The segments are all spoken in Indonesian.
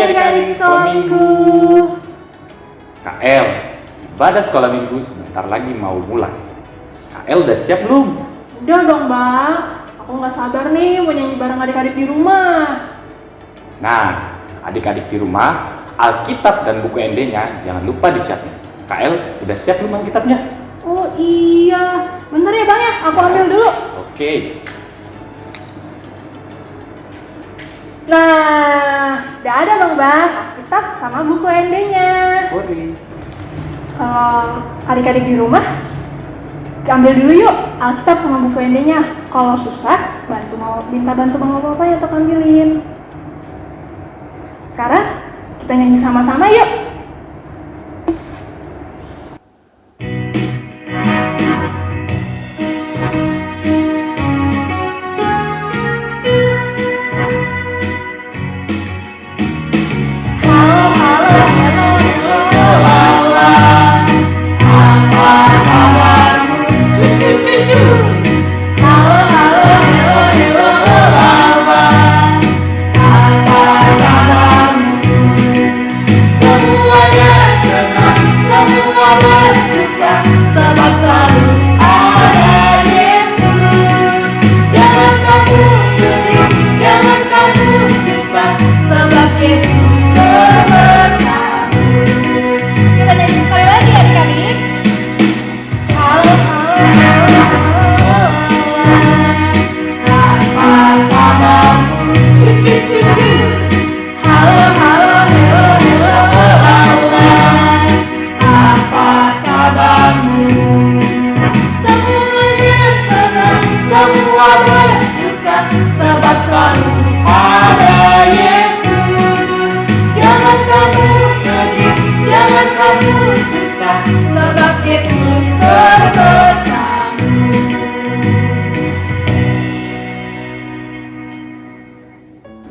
adik-adik sekolah minggu. KL, ibadah sekolah minggu sebentar lagi mau mulai. KL udah siap belum? Udah dong bang, aku nggak sabar nih mau nyanyi bareng adik-adik di rumah. Nah, adik-adik di rumah, Alkitab dan buku ND-nya jangan lupa disiapin. KL, udah siap belum Alkitabnya? Oh iya, bentar ya bang ya, aku ambil dulu. Oke. Nah, udah ada bang, Alkitab sama buku ND-nya. Boleh. Kalau adik-adik di rumah, ambil dulu yuk Alkitab sama buku ND-nya. Kalau susah, minta bantu bang bapaknya untuk ambilin. Sekarang kita nyanyi sama-sama yuk.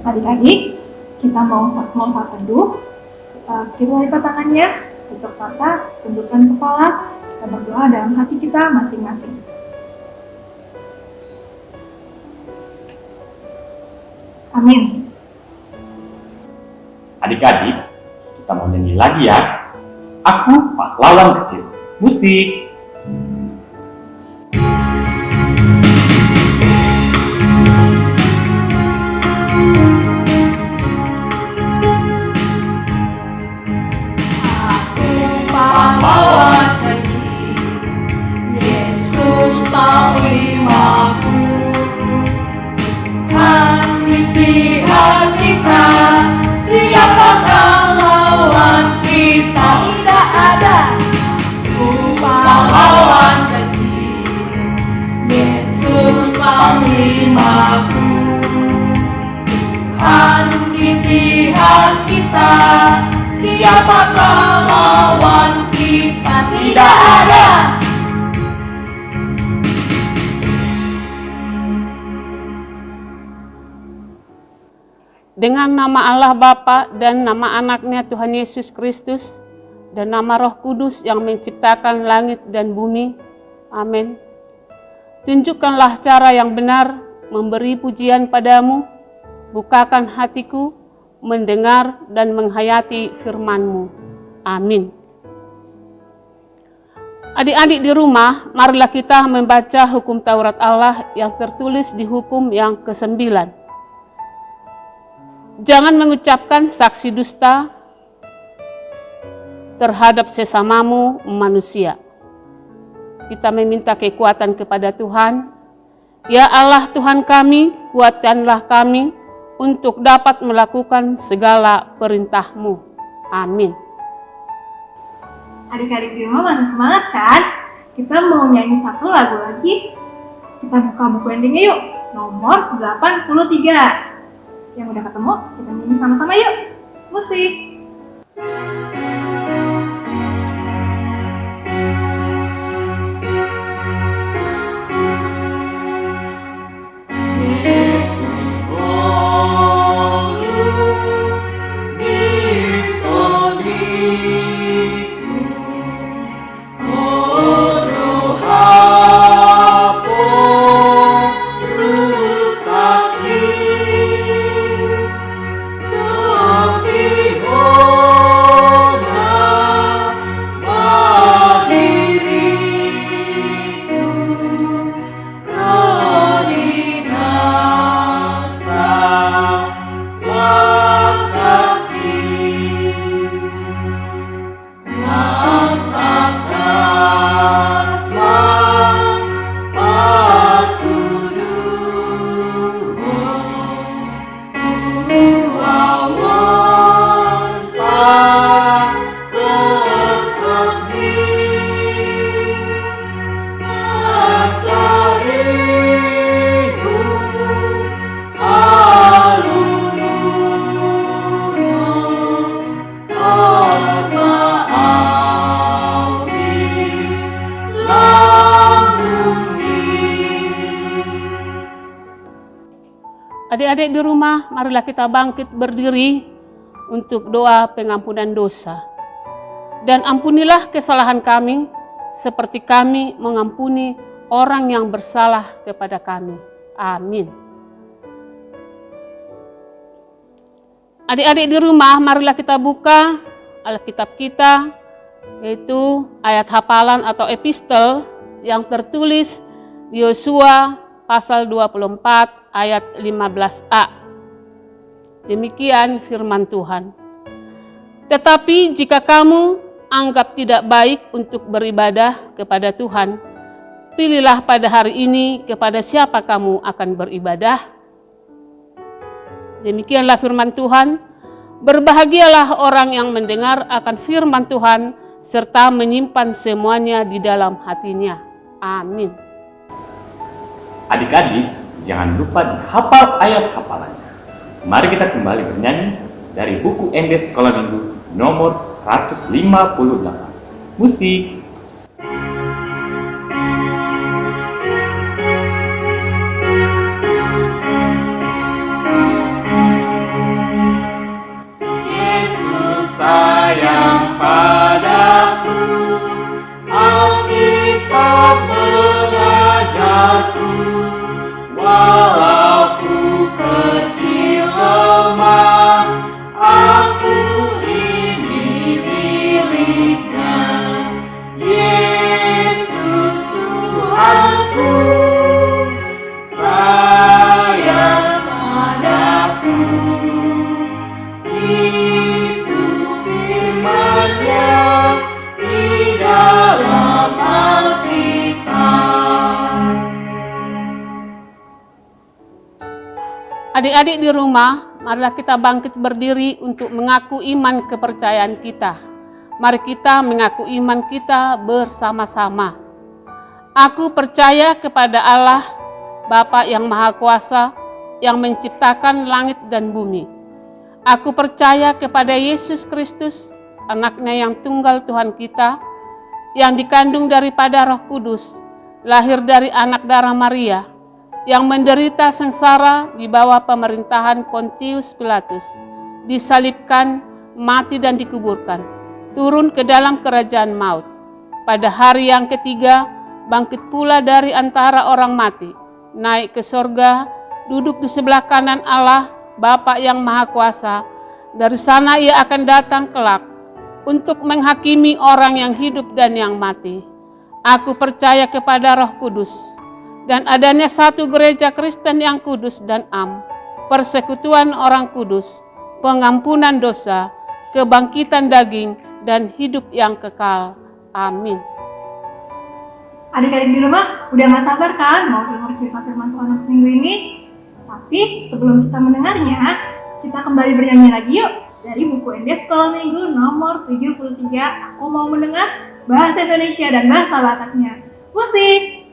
Adik-adik, kita mau saat teduh. Kita lipat tangannya, tutup mata, tundukkan kepala, kita berdoa dalam hati kita masing-masing. Amin. Adik-adik, kita mau nyanyi lagi ya. Aku pahlawan kecil. Musik. Siapakah lawan kita? Tidak ada. Dengan nama Allah Bapa dan nama anaknya Tuhan Yesus Kristus dan nama Roh Kudus yang menciptakan langit dan bumi. Amin. Tunjukkanlah cara yang benar memberi pujian padamu, bukakan hatiku mendengar dan menghayati firman-Mu. Amin. Adik-adik di rumah, marilah kita membaca hukum Taurat Allah yang tertulis di hukum yang ke-9. Jangan mengucapkan saksi dusta terhadap sesamamu manusia. Kita meminta kekuatan kepada Tuhan. Ya Allah Tuhan kami, kuatkanlah kami untuk dapat melakukan segala perintah-Mu. Amin. Adik-adik di rumah masih semangat kan? Kita mau nyanyi satu lagu lagi. Kita buka buku endingnya yuk. Nomor 83. Yang udah ketemu, kita nyanyi sama-sama yuk. Musik. Tapi Adik-adik di rumah, marilah kita bangkit berdiri untuk doa pengampunan dosa. Dan ampunilah kesalahan kami, seperti kami mengampuni orang yang bersalah kepada kami. Amin. Adik-adik di rumah, marilah kita buka Alkitab kita, yaitu ayat hafalan atau epistel yang tertulis di Yosua pasal 24 ayat 15a. Demikian firman Tuhan. Tetapi jika kamu anggap tidak baik untuk beribadah kepada Tuhan, pilihlah pada hari ini kepada siapa kamu akan beribadah. Demikianlah firman Tuhan. Berbahagialah orang yang mendengar akan firman Tuhan serta menyimpan semuanya di dalam hatinya. Amin. Adik-adik, jangan lupa dihafal ayat hafalannya. Mari kita kembali bernyanyi dari buku ND Sekolah Minggu nomor 158. Musik. Yesus sayang padaku, Alkitab mengajarku, walau ku kecil lemah, aku ini miliknya. Yesus Tuhanku, sayang padaku. Itu firman-Nya di dalam Alkitab. Adik-adik di rumah, marilah kita bangkit berdiri untuk mengaku iman kepercayaan kita. Mari kita mengaku iman kita bersama-sama. Aku percaya kepada Allah, Bapa yang Maha Kuasa, yang menciptakan langit dan bumi. Aku percaya kepada Yesus Kristus, Anak-Nya yang tunggal Tuhan kita, yang dikandung daripada Roh Kudus, lahir dari anak darah Maria, yang menderita sengsara di bawah pemerintahan Pontius Pilatus, disalibkan, mati dan dikuburkan, turun ke dalam kerajaan maut. Pada hari yang ketiga, bangkit pula dari antara orang mati, naik ke sorga, duduk di sebelah kanan Allah, Bapa yang Maha Kuasa. Dari sana Ia akan datang kelak untuk menghakimi orang yang hidup dan yang mati. Aku percaya kepada Roh Kudus dan adanya satu gereja Kristen yang kudus dan am, persekutuan orang kudus, pengampunan dosa, kebangkitan daging, dan hidup yang kekal. Amin. Adik-adik di rumah udah gak sabar kan mau dengar cerita firman Tuhan untuk minggu ini? Tapi sebelum kita mendengarnya, kita kembali bernyanyi lagi yuk. Dari buku ND Sekolah Minggu nomor 73, Aku Mau Mendengar, Bahasa Indonesia dan Bahasa Bataknya. Musik!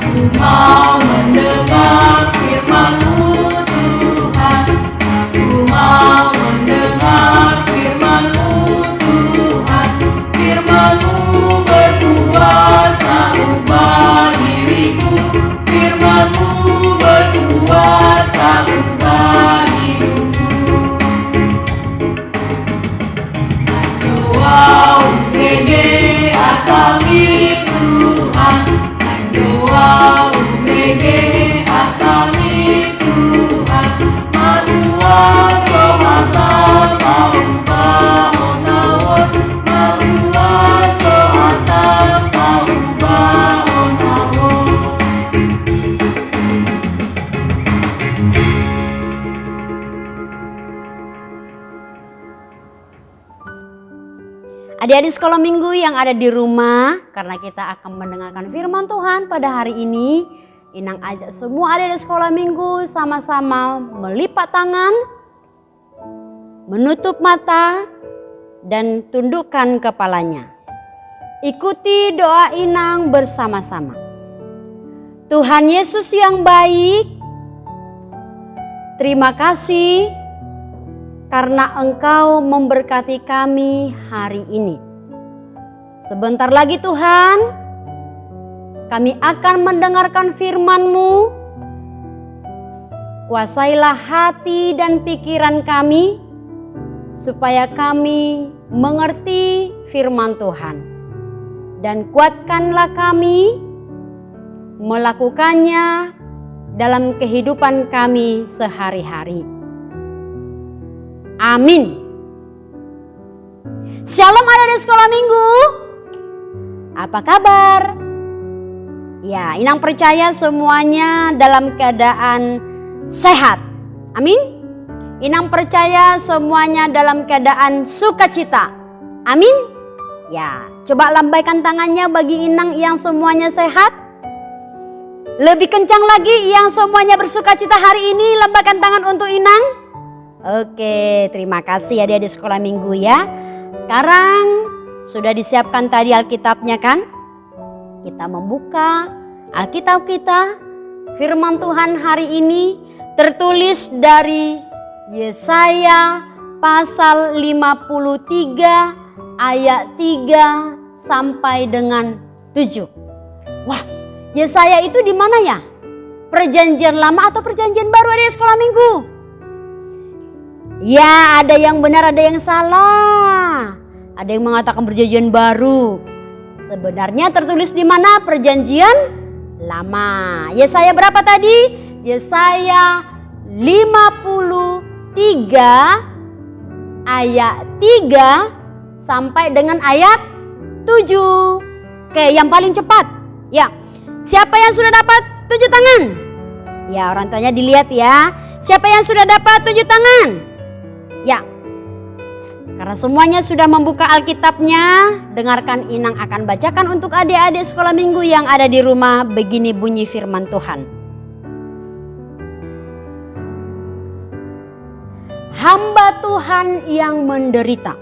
Aku mau mendengar firman-Mu Tuhan, aku mau mendengar firman-Mu Tuhan, firman-Mu berkuasa ubah diriku, firman-Mu berkuasa ubah hidupku. Doa UGG Atami Tuhan, doa UGG Atami Tuhan, Manua Sohata Paubah Onawon, Manua Sohata Paubah Onawon. Adik-adik sekolah minggu yang ada di rumah, karena kita akan mendengarkan firman Tuhan pada hari ini, Inang ajak semua adik-adik sekolah minggu sama-sama melipat tangan, menutup mata, dan tundukkan kepalanya. Ikuti doa Inang bersama-sama. Tuhan Yesus yang baik, terima kasih karena Engkau memberkati kami hari ini. Sebentar lagi Tuhan, kami akan mendengarkan firman-Mu. Kuasailah hati dan pikiran kami, supaya kami mengerti firman Tuhan. Dan kuatkanlah kami melakukannya dalam kehidupan kami sehari-hari. Amin. Shalom adik-adik sekolah minggu. Apa kabar? Ya, Inang percaya semuanya dalam keadaan sehat. Amin. Inang percaya semuanya dalam keadaan sukacita. Amin. Ya, coba lambaikan tangannya bagi Inang yang semuanya sehat. Lebih kencang lagi yang semuanya bersukacita hari ini, lambaikan tangan untuk Inang. Oke, terima kasih adik-adik sekolah minggu ya. Sekarang sudah disiapkan tadi Alkitabnya kan? Kita membuka Alkitab kita. Firman Tuhan hari ini tertulis dari Yesaya pasal 53 ayat 3 sampai dengan 7. Wah, Yesaya itu di mana ya? Perjanjian Lama atau Perjanjian Baru adik sekolah minggu? Ya, ada yang benar, ada yang salah. Ada yang mengatakan Perjanjian Baru. Sebenarnya tertulis di mana? Perjanjian Lama. Yesaya berapa tadi? Yesaya 53 ayat 3 sampai dengan ayat 7. Oke, yang paling cepat. Ya, siapa yang sudah dapat 7 tangan? Ya, orang tuanya dilihat ya. Siapa yang sudah dapat 7 tangan? Ya, karena semuanya sudah membuka Alkitabnya, dengarkan Inang akan bacakan untuk adik-adik sekolah minggu yang ada di rumah. Begini bunyi firman Tuhan. Hamba Tuhan yang menderita.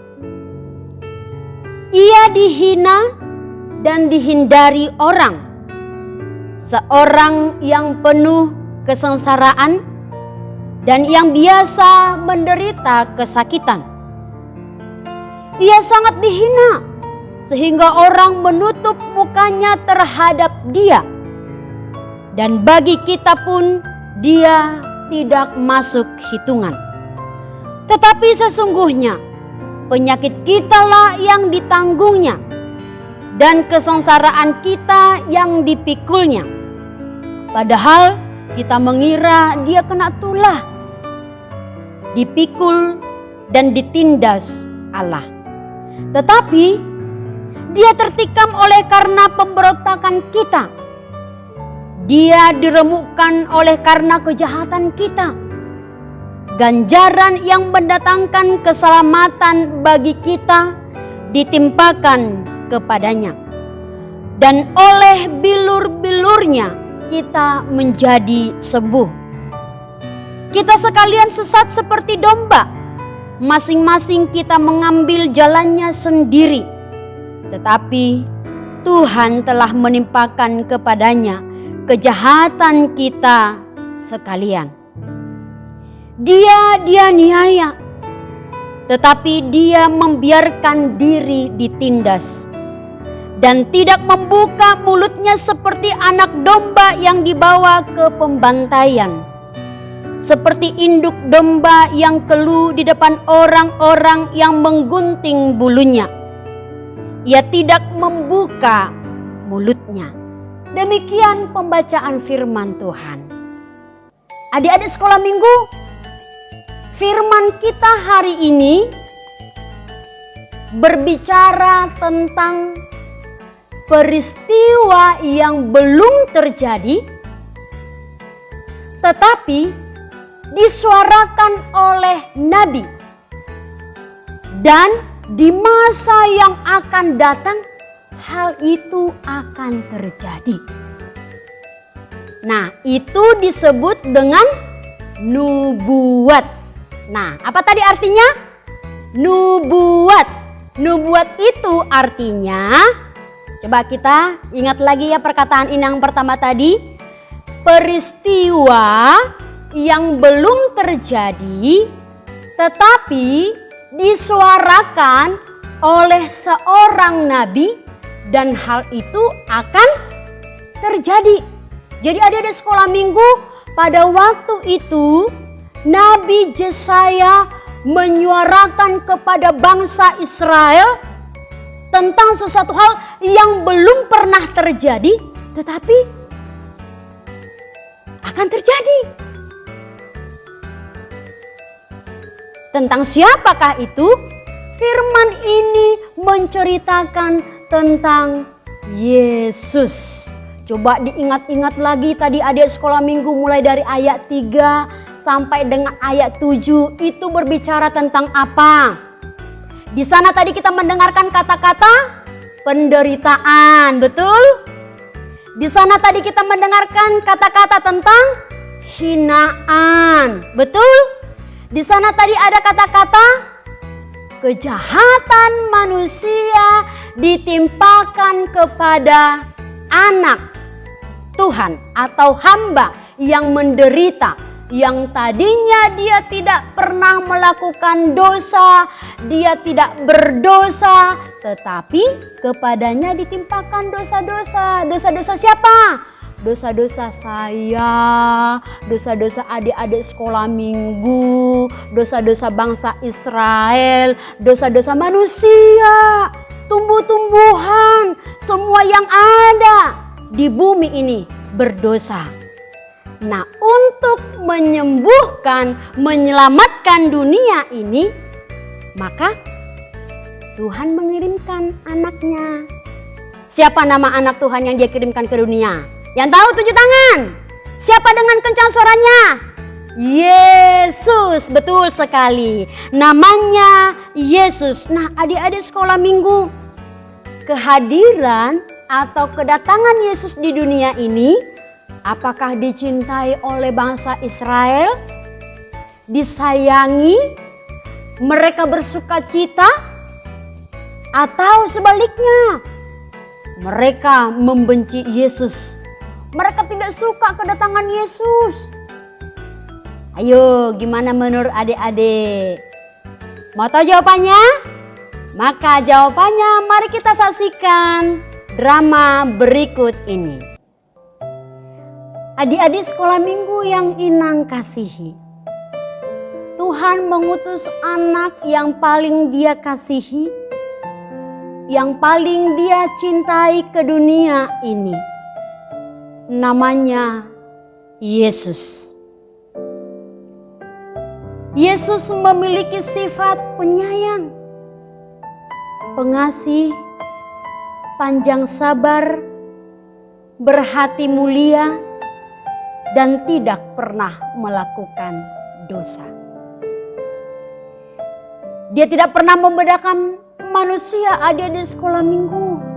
Ia dihina dan dihindari orang. Seorang yang penuh kesengsaraan dan yang biasa menderita kesakitan. Ia sangat dihina sehingga orang menutup mukanya terhadap dia. Dan bagi kita pun dia tidak masuk hitungan. Tetapi sesungguhnya penyakit kitalah yang ditanggungnya dan kesengsaraan kita yang dipikulnya. Padahal kita mengira dia kena tulah, dipikul dan ditindas Allah. Tetapi dia tertikam oleh karena pemberontakan kita. Dia diremukkan oleh karena kejahatan kita. Ganjaran yang mendatangkan keselamatan bagi kita ditimpakan kepadanya. Dan oleh bilur-bilurnya kita menjadi sembuh. Kita sekalian sesat seperti domba. Masing-masing kita mengambil jalannya sendiri. Tetapi Tuhan telah menimpakan kepadanya kejahatan kita sekalian. Dia dianiaya, tetapi dia membiarkan diri ditindas. Dan tidak membuka mulutnya seperti anak domba yang dibawa ke pembantaian. Seperti induk domba yang keluh di depan orang-orang yang menggunting bulunya. Ia tidak membuka mulutnya. Demikian pembacaan firman Tuhan. Adik-adik sekolah minggu, firman kita hari ini berbicara tentang peristiwa yang belum terjadi, tetapi disuarakan oleh Nabi. Dan di masa yang akan datang, hal itu akan terjadi. Nah, itu disebut dengan nubuat. Nah, apa tadi artinya? Nubuat. Nubuat itu artinya, coba kita ingat lagi ya perkataan Inang pertama tadi. Peristiwa yang belum terjadi tetapi disuarakan oleh seorang nabi dan hal itu akan terjadi. Jadi adik-adik sekolah minggu, pada waktu itu Nabi Yesaya menyuarakan kepada bangsa Israel tentang sesuatu hal yang belum pernah terjadi, tetapi akan terjadi. Tentang siapakah itu? Firman ini menceritakan tentang Yesus. Coba diingat-ingat lagi tadi adik sekolah minggu mulai dari ayat 3 sampai dengan ayat 7 itu berbicara tentang apa? Di sana tadi kita mendengarkan kata-kata penderitaan, betul? Di sana tadi kita mendengarkan kata-kata tentang hinaan, betul? Di sana tadi ada kata-kata kejahatan manusia ditimpakan kepada anak Tuhan atau hamba yang menderita, yang tadinya dia tidak pernah melakukan dosa, dia tidak berdosa, tetapi kepadanya ditimpakan dosa-dosa. Dosa-dosa siapa? Dosa-dosa saya, dosa-dosa adik-adik sekolah minggu, dosa-dosa bangsa Israel, dosa-dosa manusia, tumbuh-tumbuhan, semua yang ada di bumi ini berdosa. Nah, untuk menyembuhkan, menyelamatkan dunia ini, maka Tuhan mengirimkan anaknya. Siapa nama anak Tuhan yang dia kirimkan ke dunia? Yang tahu 7 tangan. Siapa dengan kencang suaranya? Yesus, betul sekali. Namanya Yesus. Nah, adik-adik sekolah minggu, kehadiran atau kedatangan Yesus di dunia ini, apakah dicintai oleh bangsa Israel? Disayangi? Mereka bersuka cita? Atau sebaliknya? Mereka membenci Yesus. Mereka tidak suka kedatangan Yesus. Ayo, gimana menurut adik-adik? Mau tahu jawabannya? Maka jawabannya mari kita saksikan drama berikut ini. Adik-adik sekolah minggu yang Inang kasihi, Tuhan mengutus anak yang paling dia kasihi, yang paling dia cintai ke dunia ini. Namanya Yesus. Yesus memiliki sifat penyayang, pengasih, panjang sabar, berhati mulia, dan tidak pernah melakukan dosa. Dia tidak pernah membedakan manusia adik-adik sekolah minggu.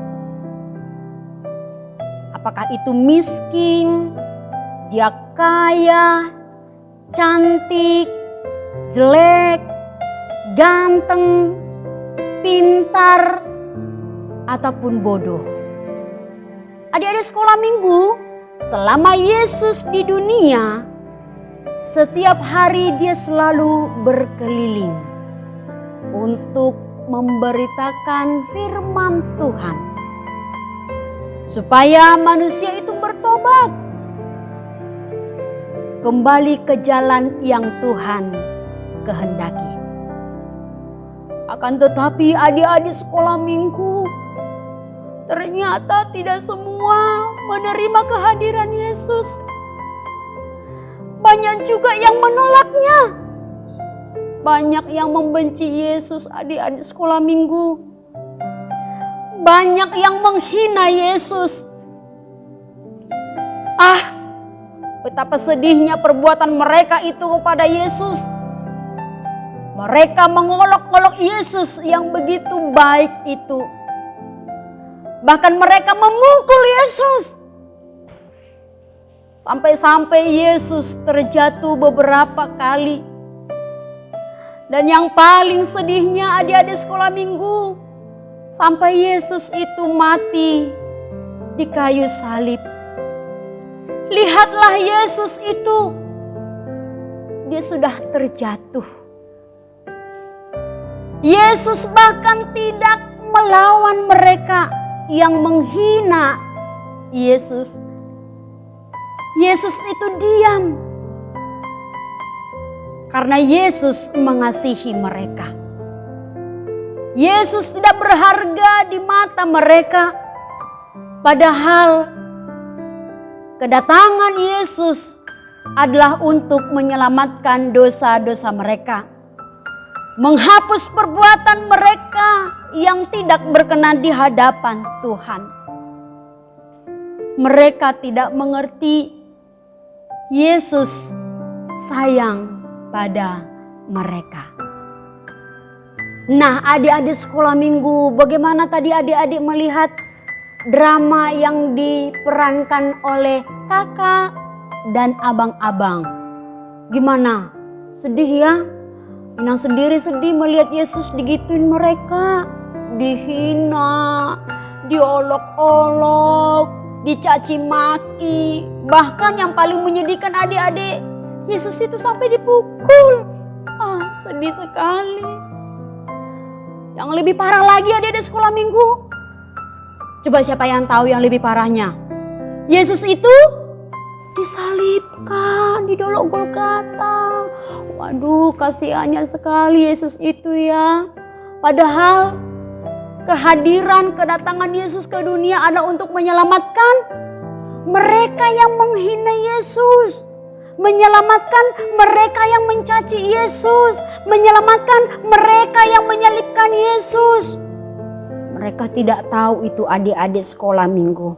Apakah itu miskin, dia kaya, cantik, jelek, ganteng, pintar, ataupun bodoh. Adik-adik sekolah minggu, selama Yesus di dunia, setiap hari dia selalu berkeliling untuk memberitakan firman Tuhan, supaya manusia itu bertobat, kembali ke jalan yang Tuhan kehendaki. Akan tetapi adik-adik sekolah minggu, ternyata tidak semua menerima kehadiran Yesus. Banyak juga yang menolaknya. Banyak yang membenci Yesus adik-adik sekolah minggu. Banyak yang menghina Yesus. Betapa sedihnya perbuatan mereka itu kepada Yesus. Mereka mengolok-olok Yesus yang begitu baik itu. Bahkan mereka memukul Yesus. Sampai-sampai Yesus terjatuh beberapa kali. Dan yang paling sedihnya adik-adik sekolah minggu, sampai Yesus itu mati di kayu salib. Lihatlah Yesus itu, dia sudah terjatuh Yesus bahkan tidak melawan mereka yang menghina Yesus. Yesus itu diam karena Yesus mengasihi mereka. Yesus tidak berharga di mata mereka, padahal kedatangan Yesus adalah untuk menyelamatkan dosa-dosa mereka, menghapus perbuatan mereka yang tidak berkenan di hadapan Tuhan. Mereka tidak mengerti Yesus sayang pada mereka. Nah, adik-adik sekolah minggu, bagaimana tadi adik-adik melihat drama yang diperankan oleh kakak dan abang-abang? Gimana? Sedih ya? Inang sendiri sedih melihat Yesus digituin mereka. Dihina, diolok-olok, dicaci maki. Bahkan yang paling menyedihkan adik-adik, Yesus itu sampai dipukul. Sedih sekali. Yang lebih parah lagi adik-adik sekolah minggu. Coba siapa yang tahu yang lebih parahnya? Yesus itu disalibkan di Dolok Golgota. Waduh, kasihannya sekali Yesus itu ya. Padahal kedatangan Yesus ke dunia adalah untuk menyelamatkan mereka yang menghina Yesus, menyelamatkan mereka yang mencaci Yesus, menyelamatkan mereka yang menyalibkan Yesus. Mereka tidak tahu itu adik-adik sekolah minggu.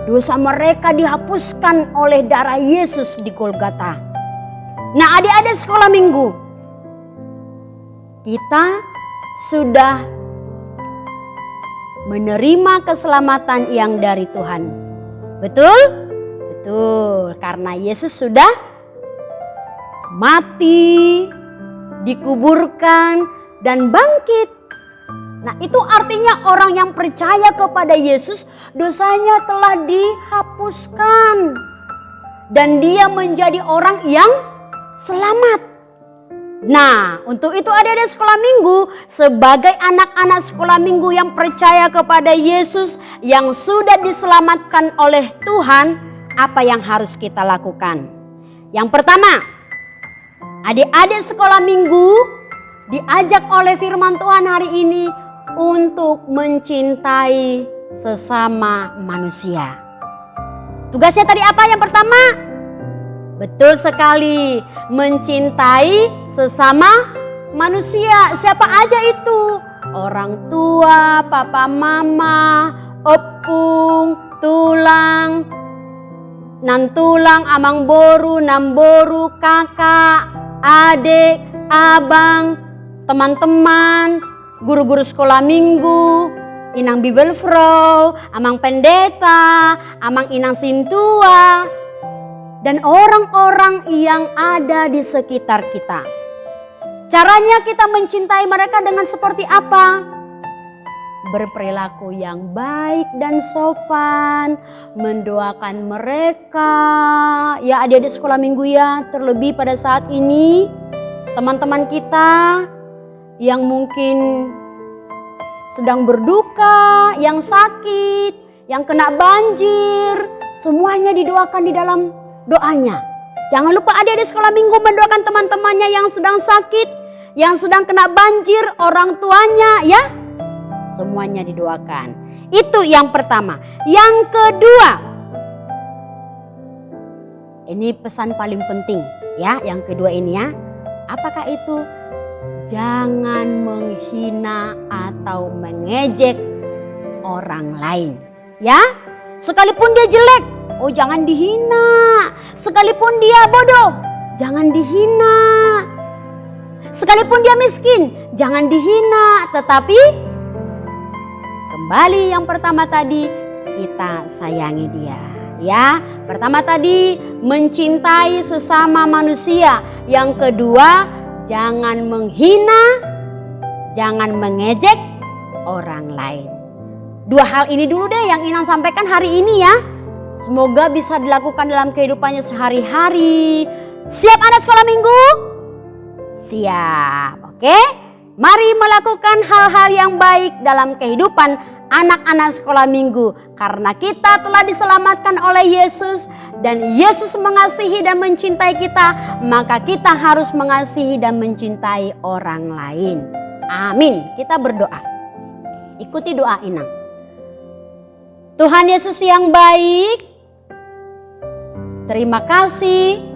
Dosa mereka dihapuskan oleh darah Yesus di Golgota. Nah, adik-adik sekolah minggu, kita sudah menerima keselamatan yang dari Tuhan. Betul? Betul, karena Yesus sudah mati, dikuburkan, dan bangkit. Nah, itu artinya orang yang percaya kepada Yesus, dosanya telah dihapuskan. Dan dia menjadi orang yang selamat. Nah, untuk itu adik-adik sekolah minggu, sebagai anak-anak sekolah minggu yang percaya kepada Yesus, yang sudah diselamatkan oleh Tuhan, apa yang harus kita lakukan? Yang pertama, adik-adik sekolah minggu diajak oleh firman Tuhan hari ini untuk mencintai sesama manusia. Tugasnya tadi apa yang pertama? Betul sekali, mencintai sesama manusia. Siapa aja itu? Orang tua, papa mama, opung, tulang, nantulang, amang boru, namboru, kakak, adik, abang, teman-teman, guru-guru sekolah minggu, inang bibelfrau, amang pendeta, amang inang sintua, dan orang-orang yang ada di sekitar kita. Caranya kita mencintai mereka dengan seperti apa? Berperilaku yang baik dan sopan, mendoakan mereka. Ya adik-adik sekolah minggu ya, terlebih pada saat ini teman-teman kita yang mungkin sedang berduka, yang sakit, yang kena banjir, semuanya didoakan di dalam doanya. Jangan lupa adik-adik sekolah minggu mendoakan teman-temannya yang sedang sakit, yang sedang kena banjir, orang tuanya ya. Semuanya didoakan. Itu yang pertama. Yang kedua, ini pesan paling penting ya, yang kedua ini ya. Apakah itu? Jangan menghina atau mengejek orang lain. Ya, sekalipun dia jelek, oh jangan dihina. Sekalipun dia bodoh, jangan dihina. Sekalipun dia miskin, jangan dihina. Tetapi kembali yang pertama tadi, kita sayangi dia. Ya, pertama tadi mencintai sesama manusia. Yang kedua, jangan menghina, jangan mengejek orang lain. Dua hal ini dulu deh yang Inang sampaikan hari ini ya. Semoga bisa dilakukan dalam kehidupannya sehari-hari. Siap anak sekolah minggu? Siap, oke? Mari melakukan hal-hal yang baik dalam kehidupan anak-anak sekolah minggu. Karena kita telah diselamatkan oleh Yesus dan Yesus mengasihi dan mencintai kita, maka kita harus mengasihi dan mencintai orang lain. Amin. Kita berdoa. Ikuti doa Inang. Tuhan Yesus yang baik, terima kasih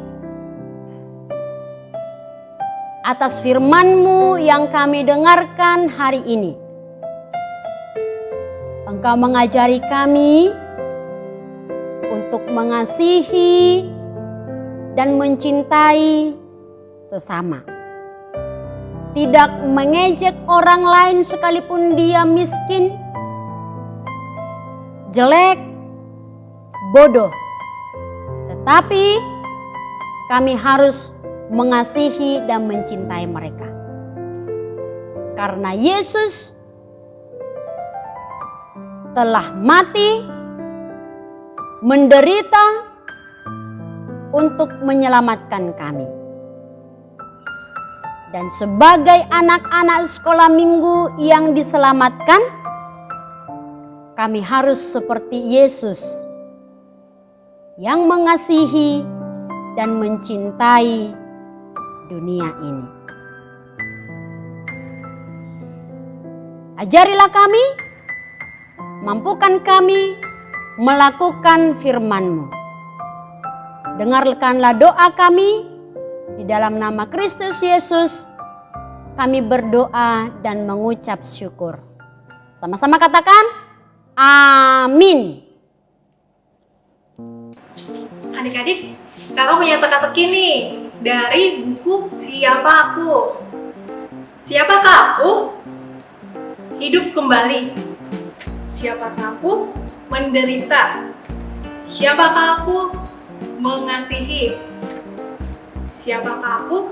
atas firman-Mu yang kami dengarkan hari ini. Engkau mengajari kami untuk mengasihi dan mencintai sesama. Tidak mengejek orang lain sekalipun dia miskin, jelek, bodoh. Tetapi kami harus mengasihi dan mencintai mereka. Karena Yesus telah mati, menderita untuk menyelamatkan kami. Dan sebagai anak-anak sekolah minggu yang diselamatkan, kami harus seperti Yesus yang mengasihi dan mencintai dunia ini. Ajarilah kami, mampukan kami melakukan firman-Mu. Dengarkanlah doa kami, di dalam nama Kristus Yesus kami berdoa dan mengucap syukur. Sama-sama katakan, amin. Adik-adik, kakak punya teka-teki nih dari buku Siapa Aku? Siapakah aku? Hidup kembali. Siapakah aku? Menderita. Siapakah aku? Mengasihi. Siapakah aku?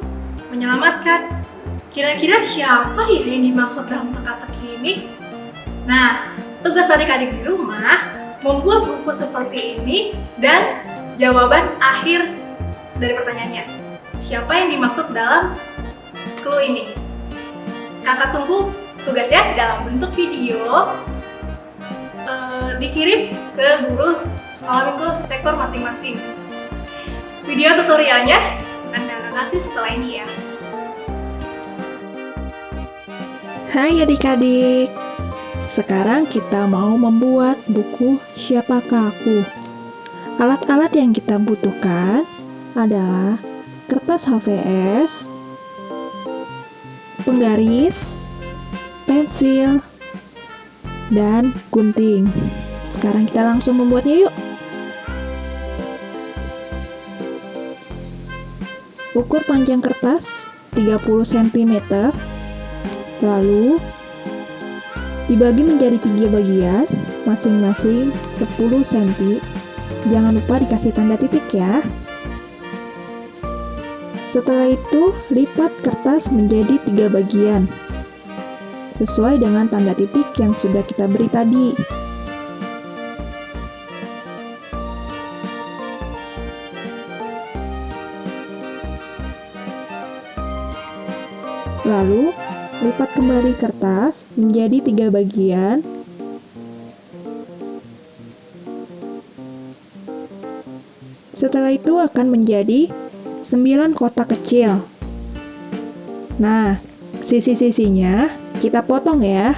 Menyelamatkan. Kira-kira siapa ya yang dimaksud dalam teka-teki ini? Nah, tugas adik-adik di rumah membuat buku seperti ini dan jawaban akhir dari pertanyaannya. Siapa yang dimaksud dalam clue ini? Kakak tunggu tugasnya dalam bentuk video dikirim ke guru sekolah minggu sektor masing-masing. Video tutorialnya akan kakak kasih setelah ini ya. Hai adik-adik, sekarang kita mau membuat buku Siapakah Aku. Alat-alat yang kita butuhkan adalah kertas HVS, penggaris, pensil, dan gunting. Sekarang kita langsung membuatnya yuk. Ukur panjang kertas 30 cm, lalu dibagi menjadi 3 bagian, masing-masing 10 cm. Jangan lupa dikasih tanda titik ya. Setelah itu, lipat kertas menjadi 3 bagian, sesuai dengan tanda titik yang sudah kita beri tadi. Lalu, lipat kembali kertas menjadi 3 bagian. Setelah itu akan menjadi 9 kotak kecil. Nah, sisi-sisinya kita potong ya.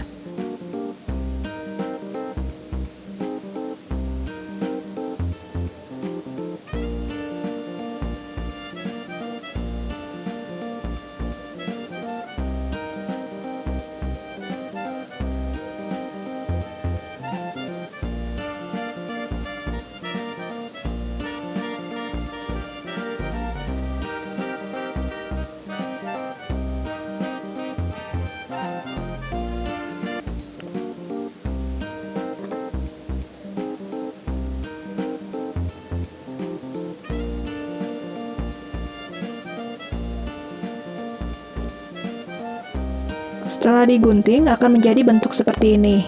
Setelah digunting akan menjadi bentuk seperti ini.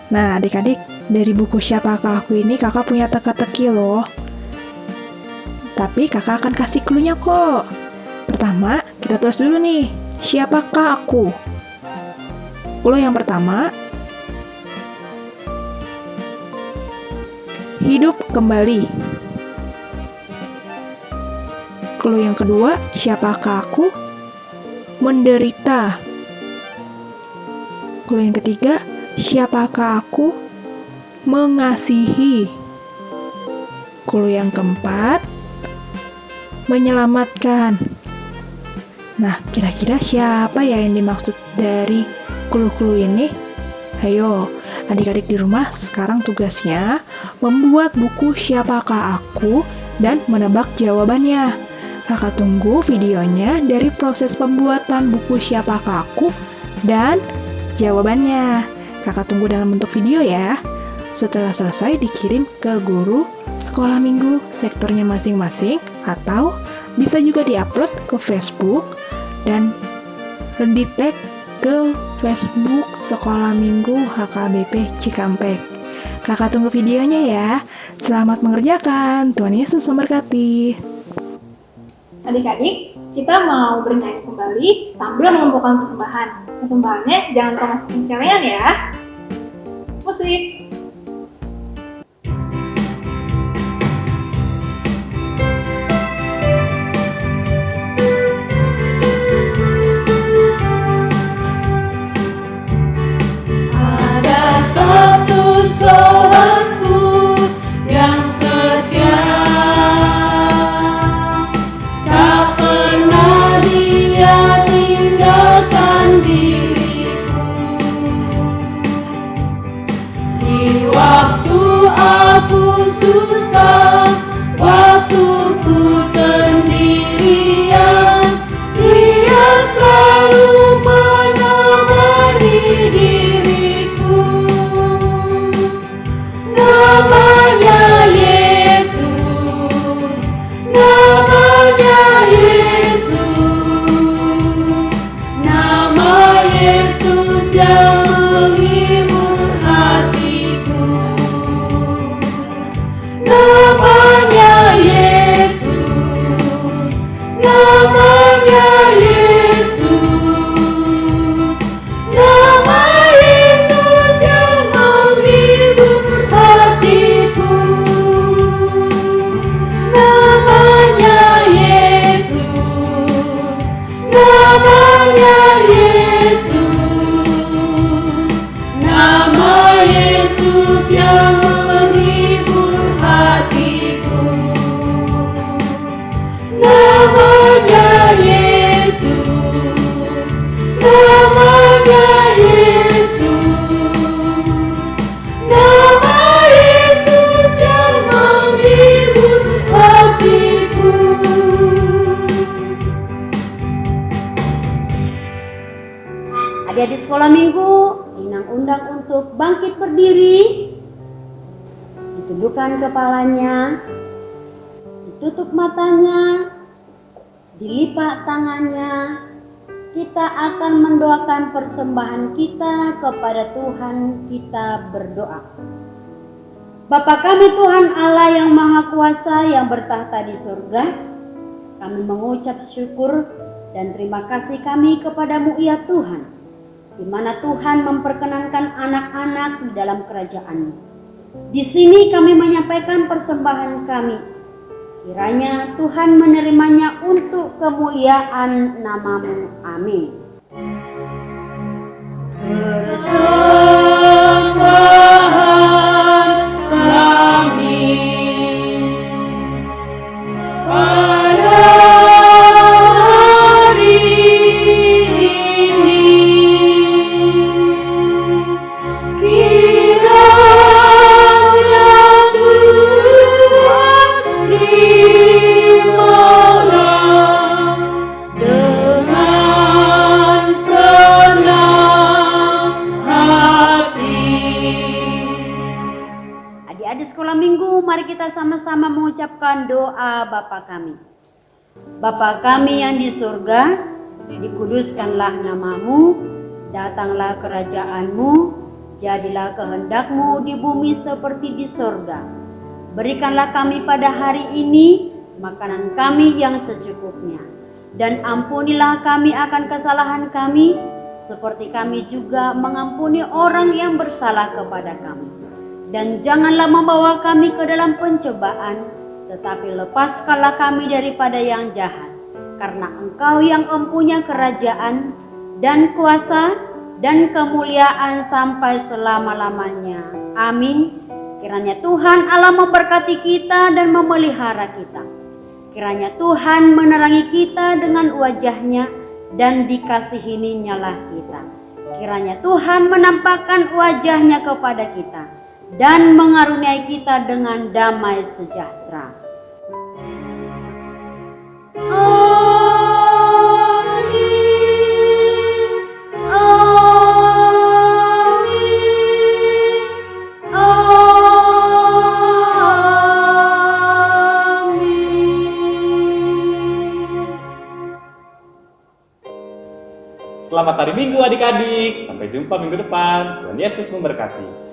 Nah adik-adik, dari buku Siapakah Aku ini kakak punya teka-teki loh. Tapi kakak akan kasih clue-nya kok. Pertama, kita tulis dulu nih. siapakah aku? Clue yang pertama, hidup kembali. Clue yang kedua, siapakah aku? Menderita. Clue yang ketiga, siapakah aku? Mengasihi. Clue yang keempat, menyelamatkan. Nah, kira-kira siapa ya yang dimaksud dari clue-clue ini? Ayo, adik-adik di rumah, sekarang tugasnya membuat buku Siapakah Aku dan menebak jawabannya. Kakak tunggu videonya dari proses pembuatan buku Siapakah Aku dan jawabannya. Kakak tunggu dalam bentuk video ya. Setelah selesai dikirim ke guru sekolah minggu sektornya masing-masing atau bisa juga diupload ke Facebook dan di-tag ke Facebook Sekolah Minggu HKBP Cikampek. Kakak tunggu videonya ya. Selamat mengerjakan. Tuhan Yesus memberkati. Adik-adik, kita mau bernyanyi kembali sambil mengumpulkan persembahan. Persembahannya jangan lupa masukin celengan ya. Musik. Ada satu sobatku yang setia, tak pernah dia tinggalkan diriku. Di waktu aku susah, waktuku sendirian, dia selalu menemani diriku. Namanya Yesus, namanya Yesus, nama Yesus yang menghibur hatiku. Namanya Yesus, namanya Yesus, nama Yesus yang menghibur hatiku. Namanya Yesus, namanya Yesus, nama Yesus yang menghibur hatiku. Namanya Yesus, namanya Yesus, nama Yesus yang menghibur hatiku. Adik-adik sekolah minggu, Inang undang untuk bangkit berdiri, ditundukkan kepalanya, ditutup matanya, dilipat tangannya. Kita akan mendoakan persembahan kita kepada Tuhan. Kita berdoa. Bapa kami Tuhan Allah yang Maha Kuasa yang bertahta di surga, kami mengucap syukur dan terima kasih kami kepadamu ya Tuhan, di mana Tuhan memperkenankan anak-anak di dalam kerajaan-Mu. Di sini kami menyampaikan persembahan kami. Kiranya Tuhan menerimanya untuk kemuliaan nama-Mu. Amin. Persembahan kami pada hari ini, kiranya Tuhan terimalah dengan senang hati. Adik-adik sekolah minggu, mari kita sama-sama mengucapkan doa Bapa kami. Bapa kami yang di surga, dikuduskanlah nama-Mu, datanglah kerajaan-Mu, jadilah kehendak-Mu di bumi seperti di surga. Berikanlah kami pada hari ini makanan kami yang secukupnya. Dan ampunilah kami akan kesalahan kami, seperti kami juga mengampuni orang yang bersalah kepada kami. Dan janganlah membawa kami ke dalam pencobaan, tetapi lepaskanlah kami daripada yang jahat. Karena Engkau yang mempunyai kerajaan dan kuasa dan kemuliaan sampai selama-lamanya. Amin. Kiranya Tuhan Allah memberkati kita dan memelihara kita. Kiranya Tuhan menerangi kita dengan wajah-Nya dan dikasihininya lah kita. Kiranya Tuhan menampakkan wajah-Nya kepada kita dan mengaruniai kita dengan damai sejahtera. Selamat hari Minggu adik-adik. Sampai jumpa minggu depan. Tuhan Yesus memberkati.